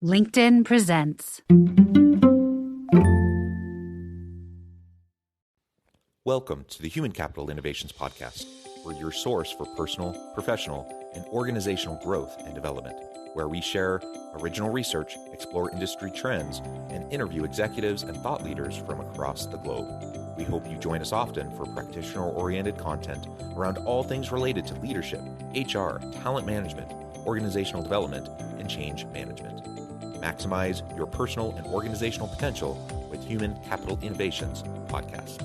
LinkedIn presents. Welcome to the Human Capital Innovations Podcast. We're your source for personal, professional, and organizational growth and development, where we share original research, explore industry trends, and interview executives and thought leaders from across the globe. We hope you join us often for practitioner-oriented content around all things related to leadership, HR, talent management, organizational development, and change management. Maximize your personal and organizational potential with Human Capital Innovations Podcast.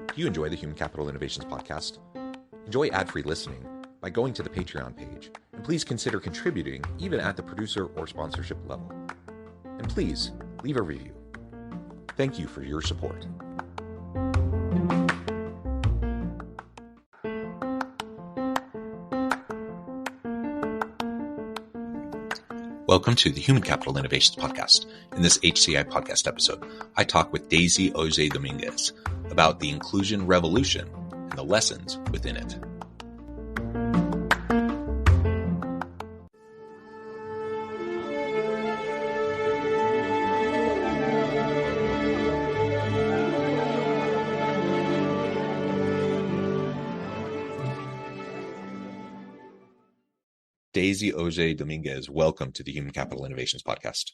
Do you enjoy the Human Capital Innovations Podcast? Enjoy ad-free listening by going to the Patreon page, and please consider contributing even at the producer or sponsorship level. And please leave a review. Thank you for your support. Welcome to the Human Capital Innovations Podcast. In this HCI Podcast episode, I talk with Daisy Auger-Domínguez about the inclusion revolution and the lessons within it. Daisy Auger-Domínguez, welcome to the Human Capital Innovations Podcast.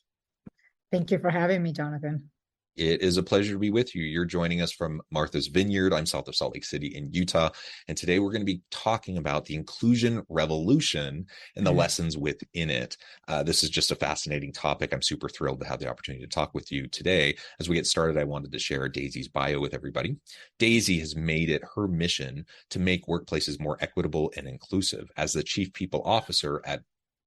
Thank you for having me, Jonathan. It is a pleasure to be with you. You're joining us from Martha's Vineyard. I'm south of Salt Lake City in Utah. And today we're going to be talking about the inclusion revolution and the lessons within it. This is just a fascinating topic. I'm super thrilled to have the opportunity to talk with you today. As we get started, I wanted to share Daisy's bio with everybody. Daisy has made it her mission to make workplaces more equitable and inclusive. As the Chief People Officer at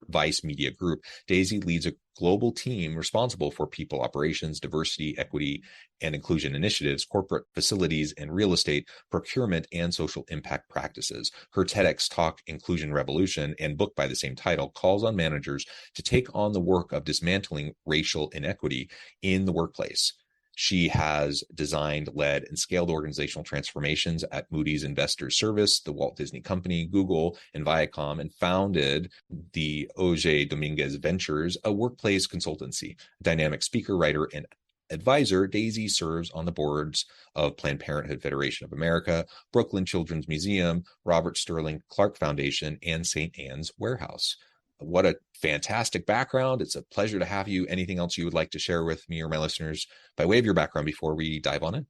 Vice Media Group, Daisy leads a global team responsible for people operations, diversity, equity, and inclusion initiatives, corporate facilities and real estate, procurement, and social impact practices. Her TEDx talk, Inclusion Revolution, and book by the same title, calls on managers to take on the work of dismantling racial inequity in the workplace. She has designed, led, and scaled organizational transformations at Moody's Investors Service, the Walt Disney Company, Google, and Viacom, and founded the Auger-Domínguez Ventures, a workplace consultancy. Dynamic speaker, writer, and advisor, Daisy serves on the boards of Planned Parenthood Federation of America, Brooklyn Children's Museum, Robert Sterling Clark Foundation, and St. Anne's Warehouse. What a fantastic background. It's a pleasure to have you. Anything else you would like to share with me or my listeners by way of your background before we dive on in?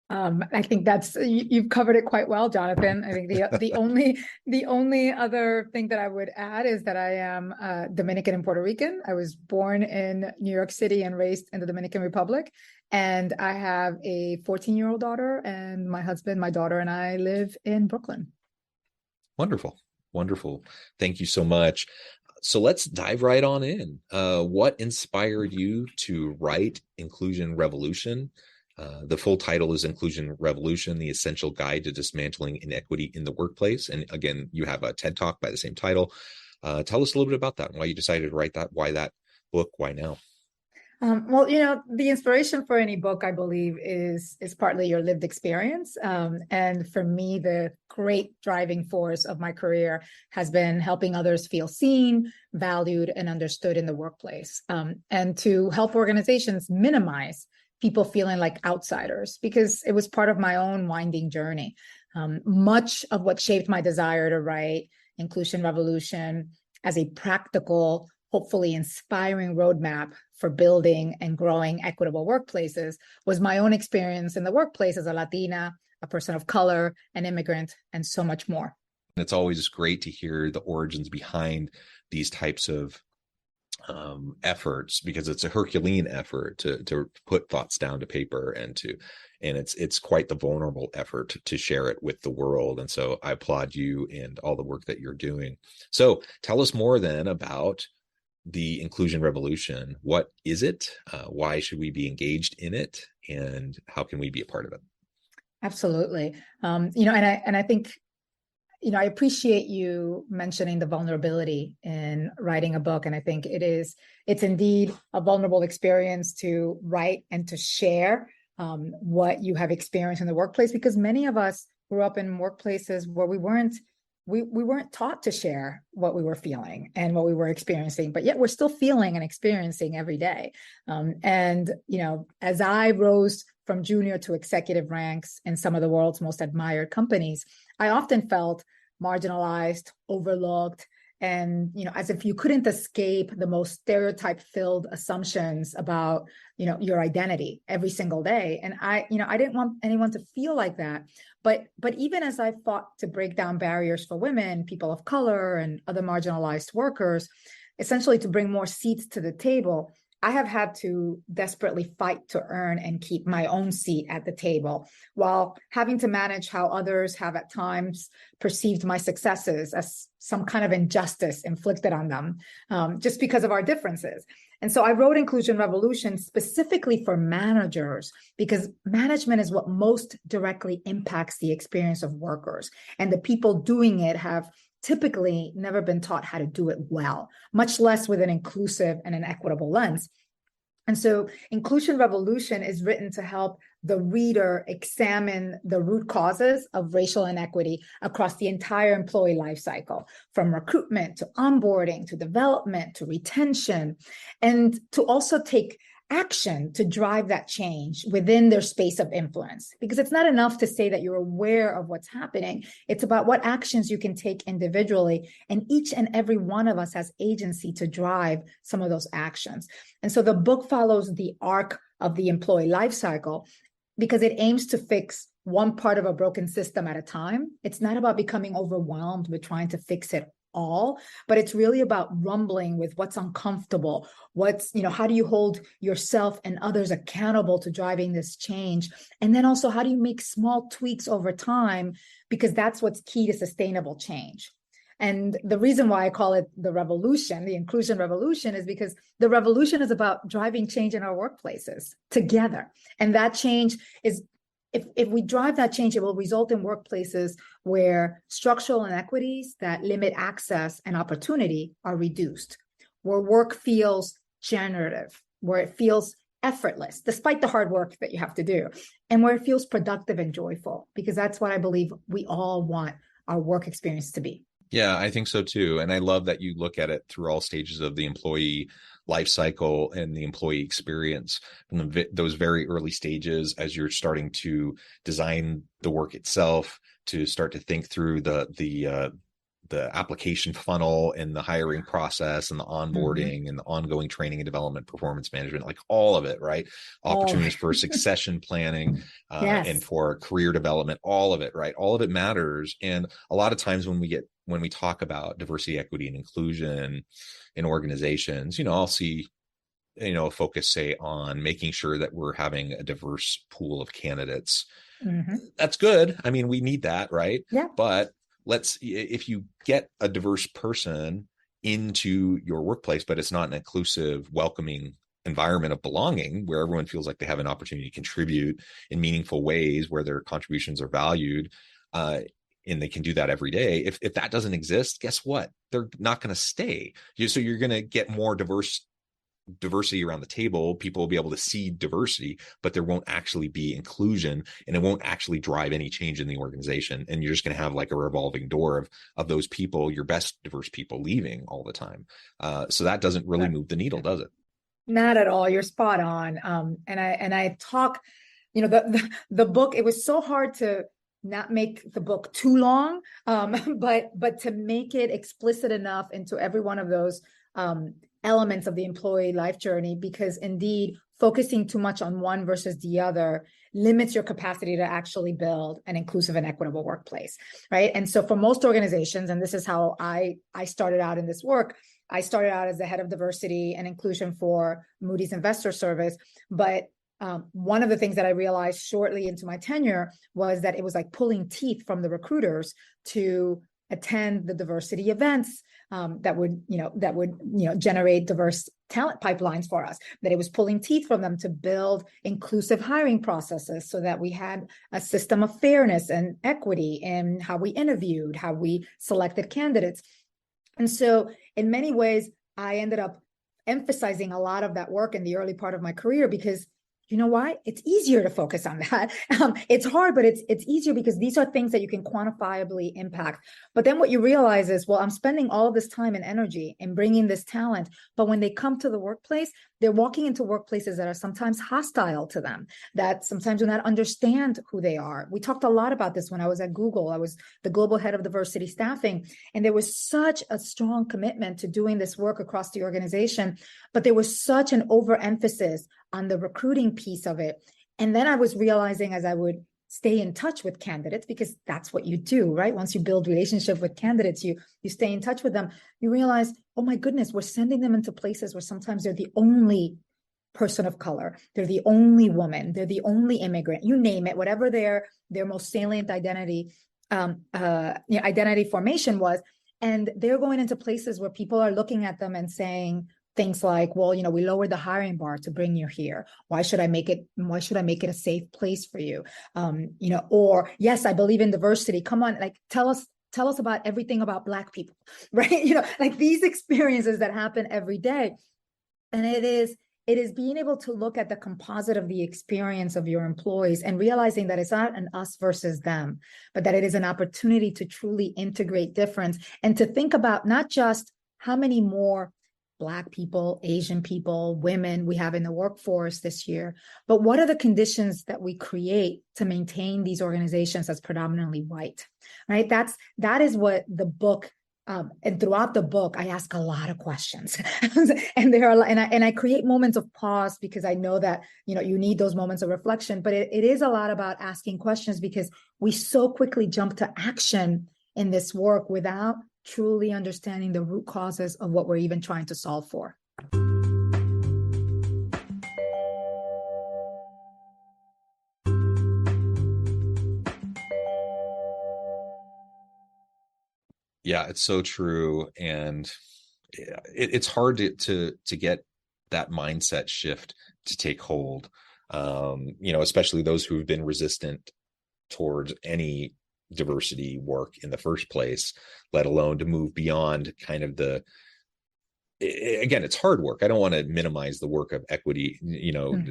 I think you've covered it quite well, Jonathan. I think the only other thing that I would add is that I am Dominican and Puerto Rican. I was born in New York City and raised in the Dominican Republic. And I have a 14-year-old daughter, and my husband, my daughter, and I live in Brooklyn. Wonderful. Wonderful. Thank you so much. So let's dive right on in. What inspired you to write Inclusion Revolution? The full title is Inclusion Revolution, the Essential Guide to Dismantling Inequity in the Workplace. And again, you have a TED Talk by the same title. Tell us a little bit about that and why you decided to write that, why that book, why now? Well, the inspiration for any book, I believe, is partly your lived experience. And for me, the great driving force of my career has been helping others feel seen, valued, and understood in the workplace, and to help organizations minimize people feeling like outsiders, because it was part of my own winding journey. Much of what shaped my desire to write Inclusion Revolution as a practical, hopefully inspiring roadmap for building and growing equitable workplaces was my own experience in the workplace as a Latina, a person of color, an immigrant, and so much more. It's always great to hear the origins behind these types of efforts, because it's a Herculean effort to put thoughts down to paper and it's quite the vulnerable effort to share it with the world. And so I applaud you and all the work that you're doing. So tell us more then about the Inclusion Revolution. What is it? Why should we be engaged in it? And how can we be a part of it? Absolutely. And I think, I appreciate you mentioning the vulnerability in writing a book. And I think it's indeed a vulnerable experience to write and to share what you have experienced in the workplace, because many of us grew up in workplaces where we weren't taught to share what we were feeling and what we were experiencing, but yet we're still feeling and experiencing every day. And, as I rose from junior to executive ranks in some of the world's most admired companies, I often felt marginalized, overlooked, and, as if you couldn't escape the most stereotype-filled assumptions about, your identity every single day. And I didn't want anyone to feel like that. But even as I fought to break down barriers for women, people of color, and other marginalized workers, essentially to bring more seats to the table, I have had to desperately fight to earn and keep my own seat at the table, while having to manage how others have at times perceived my successes as some kind of injustice inflicted on them, just because of our differences. And so I wrote Inclusion Revolution specifically for managers, because management is what most directly impacts the experience of workers. And the people doing it have typically never been taught how to do it well, much less with an inclusive and an equitable lens. And so Inclusion Revolution is written to help the reader examine the root causes of racial inequity across the entire employee lifecycle, from recruitment to onboarding to development to retention, and to also take action to drive that change within their space of influence. Because it's not enough to say that you're aware of what's happening. It's about what actions you can take individually. And each and every one of us has agency to drive some of those actions. And so the book follows the arc of the employee life cycle, because it aims to fix one part of a broken system at a time. It's not about becoming overwhelmed with trying to fix it all, but it's really about rumbling with what's uncomfortable, how do you hold yourself and others accountable to driving this change? And then also, how do you make small tweaks over time? Because that's what's key to sustainable change. And the reason why I call it the revolution, the inclusion revolution, is because the revolution is about driving change in our workplaces together. And that change is, if we drive that change, it will result in workplaces where structural inequities that limit access and opportunity are reduced, where work feels generative, where it feels effortless, despite the hard work that you have to do, and where it feels productive and joyful, because that's what I believe we all want our work experience to be. Yeah, I think so too. And I love that you look at it through all stages of the employee life cycle and the employee experience, from those very early stages as you're starting to design the work itself, to start to think through the application funnel and the hiring process and the onboarding and the ongoing training and development, performance management, like all of it, right? Opportunities for succession planning and for career development, all of it, right? All of it matters. And a lot of times when we talk about diversity, equity, and inclusion in organizations, I'll see, a focus, say, on making sure that we're having a diverse pool of candidates. That's good. I mean, we need that, right? Yeah. But if you get a diverse person into your workplace, but it's not an inclusive, welcoming environment of belonging where everyone feels like they have an opportunity to contribute in meaningful ways, where their contributions are valued, and they can do that every day. If that doesn't exist, guess what? They're not going to stay. So you're going to get more diversity around the table. People will be able to see diversity, but there won't actually be inclusion, and it won't actually drive any change in the organization. And you're just going to have like a revolving door of those people, your best diverse people, leaving all the time. So that doesn't really move the needle, does it? Not at all. You're spot on. And I talk, the book, it was so hard to not make the book too long, but to make it explicit enough into every one of those elements of the employee life journey, because indeed focusing too much on one versus the other limits your capacity to actually build an inclusive and equitable workplace, right? And so for most organizations, and this is how I started out in this work, I started out as the head of diversity and inclusion for Moody's Investor Service, but one of the things that I realized shortly into my tenure was that it was like pulling teeth from the recruiters to attend the diversity events that would generate diverse talent pipelines for us, that it was pulling teeth from them to build inclusive hiring processes so that we had a system of fairness and equity in how we interviewed, how we selected candidates. And so in many ways, I ended up emphasizing a lot of that work in the early part of my career, because You know why? It's easier to focus on that. It's hard, but it's easier because these are things that you can quantifiably impact. But then what you realize is, well, I'm spending all of this time and energy in bringing this talent, but when they come to the workplace, they're walking into workplaces that are sometimes hostile to them, that sometimes do not understand who they are. We talked a lot about this when I was at Google. I was the global head of diversity staffing, and there was such a strong commitment to doing this work across the organization, but there was such an overemphasis on the recruiting piece of it. And then I was realizing, as I would stay in touch with candidates, because that's what you do, right? Once you build relationship with candidates, you stay in touch with them, you realize, oh my goodness, we're sending them into places where sometimes they're the only person of color, they're the only woman, they're the only immigrant, you name it, whatever their most salient identity identity formation was. And they're going into places where people are looking at them and saying things like, well, we lowered the hiring bar to bring you here. Why should I make it a safe place for you? Or yes, I believe in diversity. Come on, like tell us about everything about Black people, right? Like these experiences that happen every day. And it is being able to look at the composite of the experience of your employees and realizing that it's not an us versus them, but that it is an opportunity to truly integrate difference and to think about not just how many more Black people, Asian people, women we have in the workforce this year, but what are the conditions that we create to maintain these organizations as predominantly white, right? That is what the book, and throughout the book, I ask a lot of questions, and I create moments of pause because I know that you need those moments of reflection. But it is a lot about asking questions because we so quickly jump to action in this work without truly understanding the root causes of what we're even trying to solve for. Yeah, it's so true. And it's hard to get that mindset shift to take hold. Especially those who've been resistant towards any diversity work in the first place, let alone to move beyond kind of again, it's hard work. I don't want to minimize the work of equity,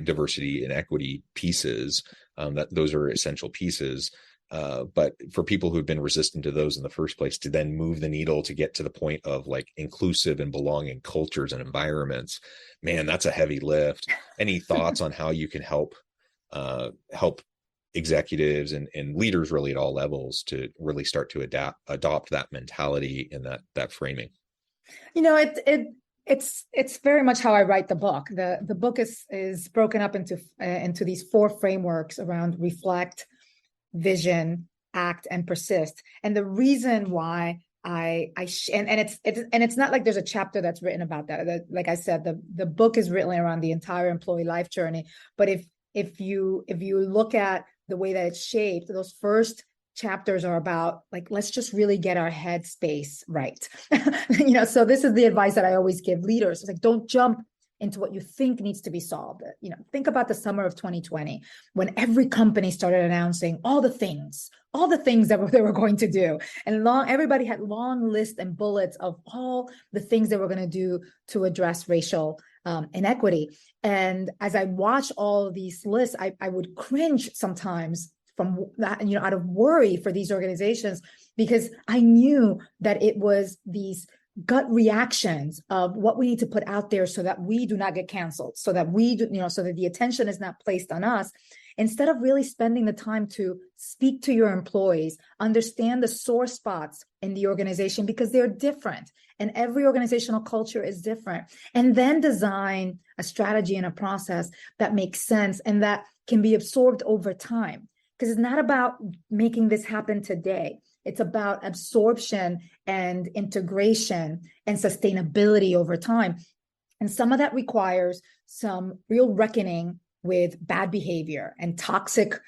diversity and equity pieces, that those are essential pieces. But for people who've been resistant to those in the first place, to then move the needle to get to the point of like inclusive and belonging cultures and environments, man, that's a heavy lift. Any thoughts on how you can help executives and leaders really at all levels to really start to adopt that mentality and that framing? It's very much how I write the book. The book is broken up into these 4 frameworks around reflect, vision, act, and persist. And the reason why it's not like there's a chapter that's written about that. Like I said, the book is written around the entire employee life journey. But if you look at the way that it's shaped, those first chapters are about like, let's just really get our head space right. So this is the advice that I always give leaders. It's like, don't jump into what you think needs to be solved. Think about the summer of 2020 when every company started announcing all the things that they were going to do. And everybody had long lists and bullets of all the things they were going to do to address racial inequity. And as I watched all of these lists, I would cringe sometimes from that, out of worry for these organizations, because I knew that it was these gut reactions of what we need to put out there so that we do not get canceled, so that so that the attention is not placed on us, instead of really spending the time to speak to your employees, understand the sore spots in the organization because they're different and every organizational culture is different, and then design a strategy and a process that makes sense and that can be absorbed over time. Because it's not about making this happen today. It's about absorption and integration and sustainability over time. And some of that requires some real reckoning with bad behavior and toxic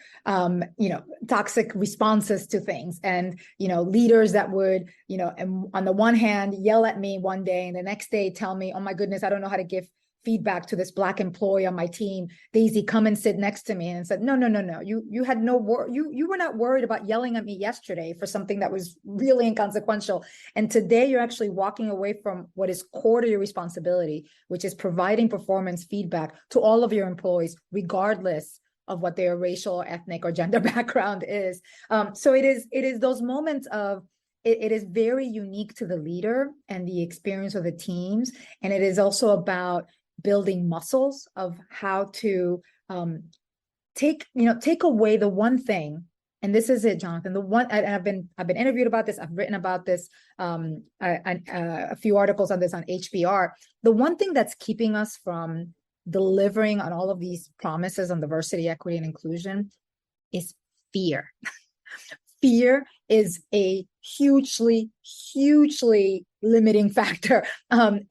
responses to things. And, leaders that would, on the one hand, yell at me one day and the next day tell me, oh my goodness, I don't know how to give feedback to this Black employee on my team, Daisy, come and sit next to me, and said, no. You had you were not worried about yelling at me yesterday for something that was really inconsequential. And today you're actually walking away from what is core to your responsibility, which is providing performance feedback to all of your employees, regardless of what their racial, ethnic, or gender background is. So it is those moments of, it is very unique to the leader and the experience of the teams. And it is also about building muscles of how to take away the one thing. And this is it, Jonathan. The one, and I've been interviewed about this. I've written about this, a few articles on this on HBR. The one thing that's keeping us from delivering on all of these promises on diversity, equity, and inclusion is fear. Fear is a hugely limiting factor. But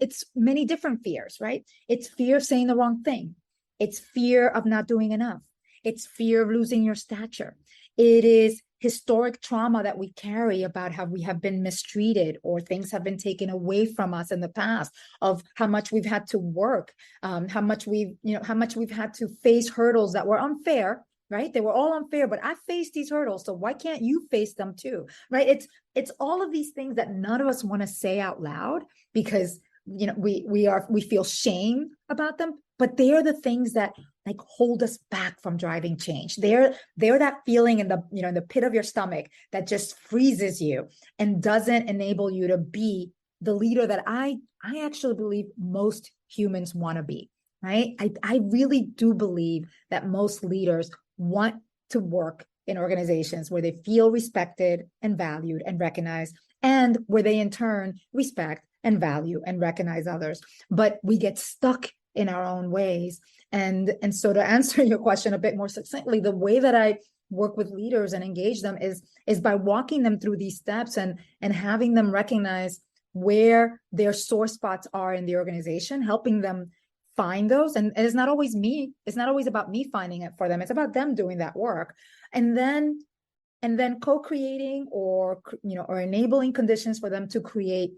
it's many different fears, right? It's fear of saying the wrong thing. It's fear of not doing enough. It's fear of losing your stature. It is historic trauma that we carry about how we have been mistreated or things have been taken away from us in the past, of how much we've had to work, how much we've had to face hurdles that were unfair, right? They were all unfair, but I faced these hurdles, so why can't you face them too, right? It's all of these things that none of us want to say out loud because we feel shame about them, but they are the things that like hold us back from driving change. They're that feeling in the pit of your stomach that just freezes you and doesn't enable you to be the leader that I actually believe most humans want to be, right? I really do believe that most leaders want to work in organizations where they feel respected and valued and recognized, and where they in turn respect and value and recognize others. But we get stuck in our own ways. And so to answer your question a bit more succinctly, the way that I work with leaders and engage them is by walking them through these steps and having them recognize where their sore spots are in the organization, helping them find those. And it's not always me. It's not always about me finding it for them. It's about them doing that work. And then co-creating or enabling conditions for them to create,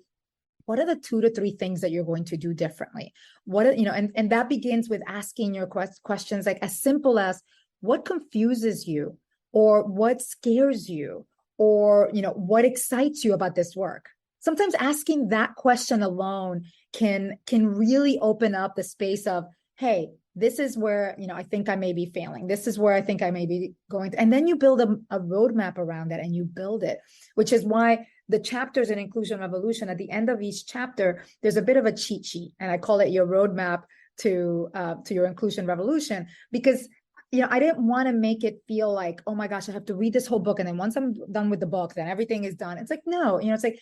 what are the 2 to 3 things that you're going to do differently? And that begins with asking your questions like as simple as, what confuses you, or what scares you, or what excites you about this work? Sometimes asking that question alone can really open up the space of, hey, this is where I think I may be failing. This is where I think I may be going to, and then you build a roadmap around that, and you build it, which is why the chapters in Inclusion Revolution, at the end of each chapter, there's a bit of a cheat sheet, and I call it your roadmap to your inclusion revolution, because I didn't want to make it feel like, oh my gosh, I have to read this whole book, and then once I'm done with the book, then everything is done. It's like, no, it's like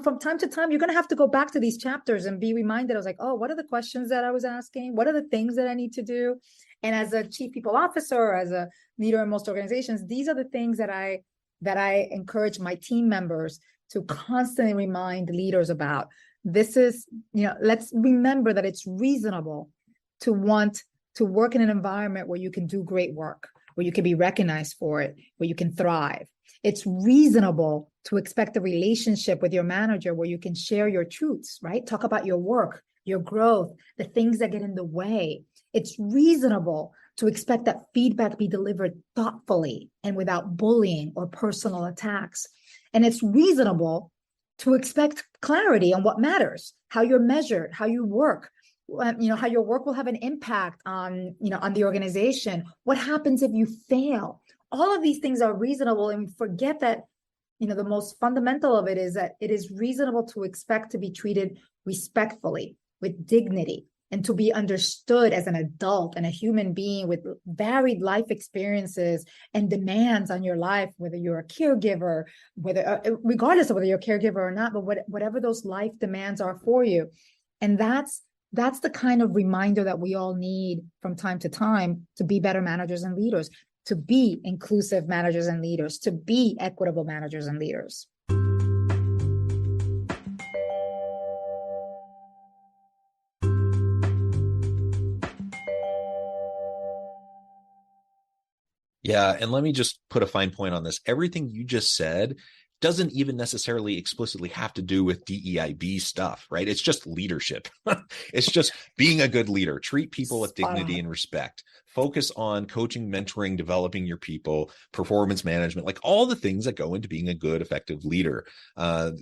from time to time, you're going to have to go back to these chapters and be reminded. I was like, oh, what are the questions that I was asking? What are the things that I need to do? And as a chief people officer, or as a leader in most organizations, these are the things that I encourage my team members to constantly remind leaders about. This is, let's remember that it's reasonable to want to work in an environment where you can do great work, where you can be recognized for it, where you can thrive. It's reasonable to expect a relationship with your manager where you can share your truths, right? Talk about your work, your growth, the things that get in the way. It's reasonable to expect that feedback be delivered thoughtfully and without bullying or personal attacks. And it's reasonable to expect clarity on what matters, how you're measured, how you work, how your work will have an impact on the organization. What happens if you fail? All of these things are reasonable, and we forget that, the most fundamental of it is that it is reasonable to expect to be treated respectfully, with dignity, and to be understood as an adult and a human being with varied life experiences and demands on your life, whether you're a caregiver, regardless of whether you're a caregiver or not, but whatever those life demands are for you. And that's the kind of reminder that we all need from time to time to be better managers and leaders, to be inclusive managers and leaders, to be equitable managers and leaders. Yeah, and let me just put a fine point on this. Everything you just said doesn't even necessarily explicitly have to do with DEIB stuff, right? It's just leadership. It's just being a good leader. Treat people with dignity and respect. Focus on coaching, mentoring, developing your people, performance management, like all the things that go into being a good, effective leader.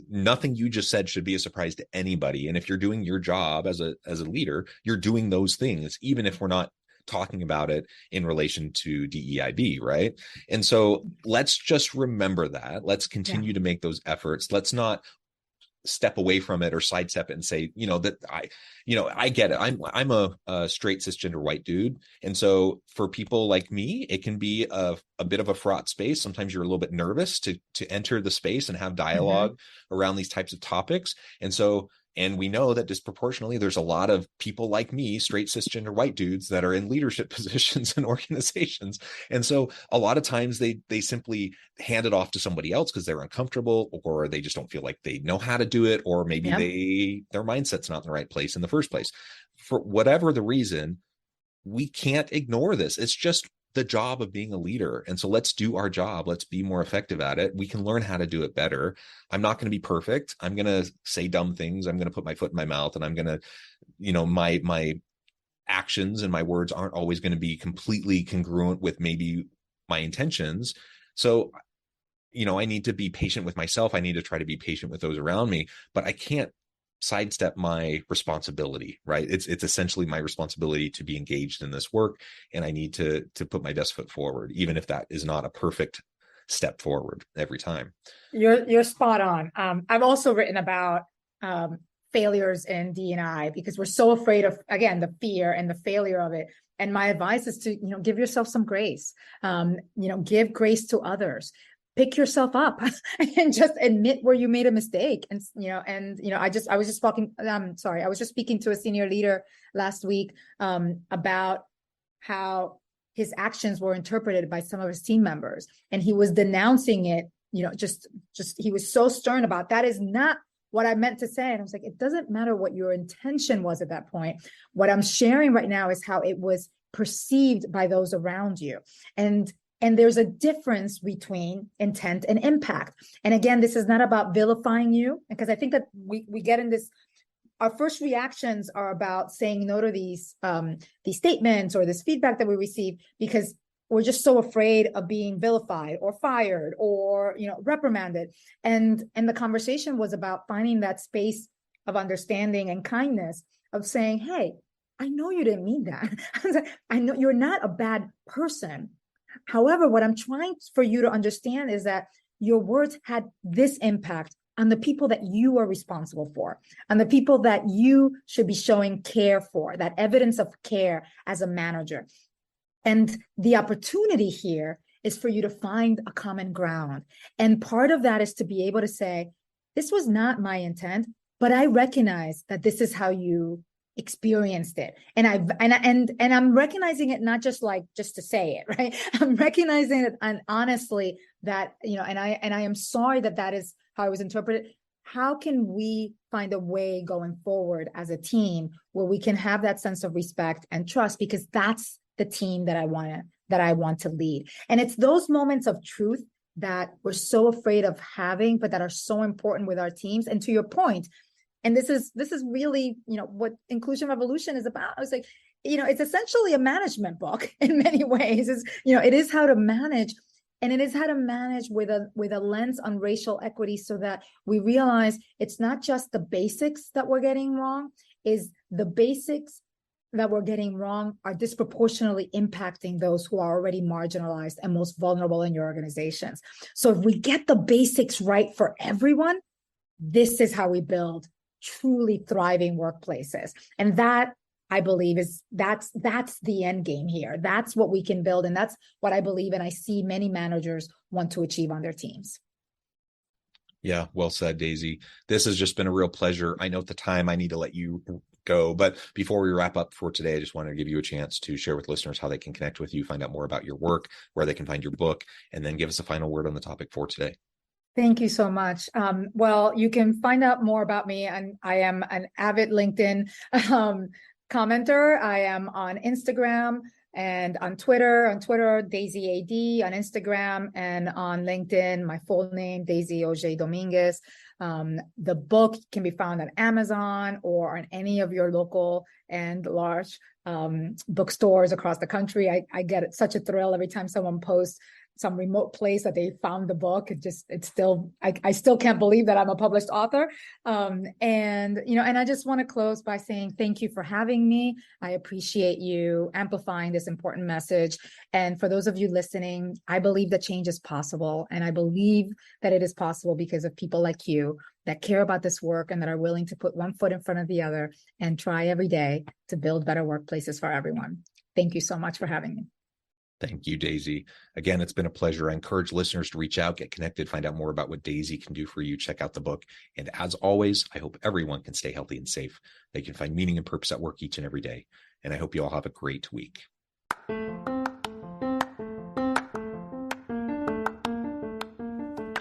Nothing you just said should be a surprise to anybody. And if you're doing your job as a leader, you're doing those things, even if we're not talking about it in relation to DEIB, right? And so let's just remember that. Let's continue to make those efforts. Let's not step away from it or sidestep it and say, that I get it. I'm a straight cisgender white dude. And so for people like me, it can be a bit of a fraught space. Sometimes you're a little bit nervous to enter the space and have dialogue around these types of topics. And we know that disproportionately, there's a lot of people like me, straight cisgender white dudes, that are in leadership positions in organizations. And so a lot of times they simply hand it off to somebody else because they're uncomfortable, or they just don't feel like they know how to do it, or maybe their mindset's not in the right place in the first place. For whatever the reason, we can't ignore this. It's just the job of being a leader. And so let's do our job. Let's be more effective at it. We can learn how to do it better. I'm not going to be perfect. I'm going to say dumb things. I'm going to put my foot in my mouth, and I'm going to, my actions and my words aren't always going to be completely congruent with maybe my intentions. So, I need to be patient with myself. I need to try to be patient with those around me, but I can't sidestep my responsibility, right? It's essentially my responsibility to be engaged in this work, and I need to put my best foot forward, even if that is not a perfect step forward every time. You're spot on. I've also written about failures in D&I because we're so afraid of, again, the fear and the failure of it. And my advice is to, give yourself some grace. Give grace to others. Pick yourself up and just admit where you made a mistake. And, I was just speaking to a senior leader last week about how his actions were interpreted by some of his team members. And he was denouncing it, he was so stern about, that is not what I meant to say. And I was like, it doesn't matter what your intention was at that point. What I'm sharing right now is how it was perceived by those around you. And there's a difference between intent and impact. And again, this is not about vilifying you, because I think that we get in this, our first reactions are about saying no to these statements or this feedback that we receive, because we're just so afraid of being vilified or fired or, reprimanded. And the conversation was about finding that space of understanding and kindness, of saying, hey, I know you didn't mean that. I know you're not a bad person. However, what I'm trying for you to understand is that your words had this impact on the people that you are responsible for, on the people that you should be showing care for, that evidence of care as a manager. And the opportunity here is for you to find a common ground. And part of that is to be able to say, this was not my intent, but I recognize that this is how you experienced it. And I'm recognizing it not just to say it, right? I'm recognizing it, and honestly that, and I am sorry that is how it was interpreted. How can we find a way going forward as a team where we can have that sense of respect and trust? Because that's the team that I want to lead. And it's those moments of truth that we're so afraid of having, but that are so important with our teams. And to your point, and this is really, what Inclusion Revolution is about. I was like, it's essentially a management book in many ways. It is how to manage, and it is how to manage with a lens on racial equity, so that we realize it's not just the basics that we're getting wrong, is the basics that we're getting wrong are disproportionately impacting those who are already marginalized and most vulnerable in your organizations. So if we get the basics right for everyone, this is how we build truly thriving workplaces. And that, I believe, that's the end game here. That's what we can build. And that's what I believe, and I see many managers want to achieve on their teams. Yeah, well said, Daisy. This has just been a real pleasure. I know at the time I need to let you go, but before we wrap up for today, I just wanted to give you a chance to share with listeners how they can connect with you, find out more about your work, where they can find your book, and then give us a final word on the topic for today. Thank you so much. Well, you can find out more about me, and I am an avid LinkedIn commenter. I am on Instagram. And on Twitter, Daisy AD, on Instagram, and on LinkedIn, my full name, Daisy Auger-Domínguez. The book can be found on Amazon or on any of your local and large bookstores across the country. I get such a thrill every time someone posts some remote place that they found the book. I still can't believe that I'm a published author. And I just want to close by saying thank you for having me. I appreciate you amplifying this important message. And for those of you listening, I believe that change is possible. And I believe that it is possible because of people like you that care about this work and that are willing to put one foot in front of the other and try every day to build better workplaces for everyone. Thank you so much for having me. Thank you, Daisy. Again, it's been a pleasure. I encourage listeners to reach out, get connected, find out more about what Daisy can do for you. Check out the book. And as always, I hope everyone can stay healthy and safe. They can find meaning and purpose at work each and every day. And I hope you all have a great week. Do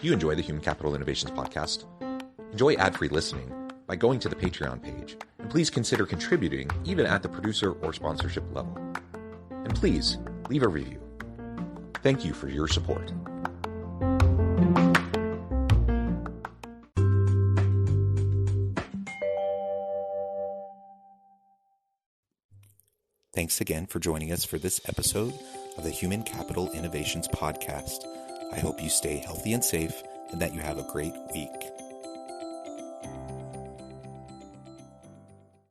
you enjoy the Human Capital Innovations podcast? Enjoy ad-free listening by going to the Patreon page. And please consider contributing even at the producer or sponsorship level. And please, leave a review. Thank you for your support. Thanks again for joining us for this episode of the Human Capital Innovations Podcast. I hope you stay healthy and safe and that you have a great week.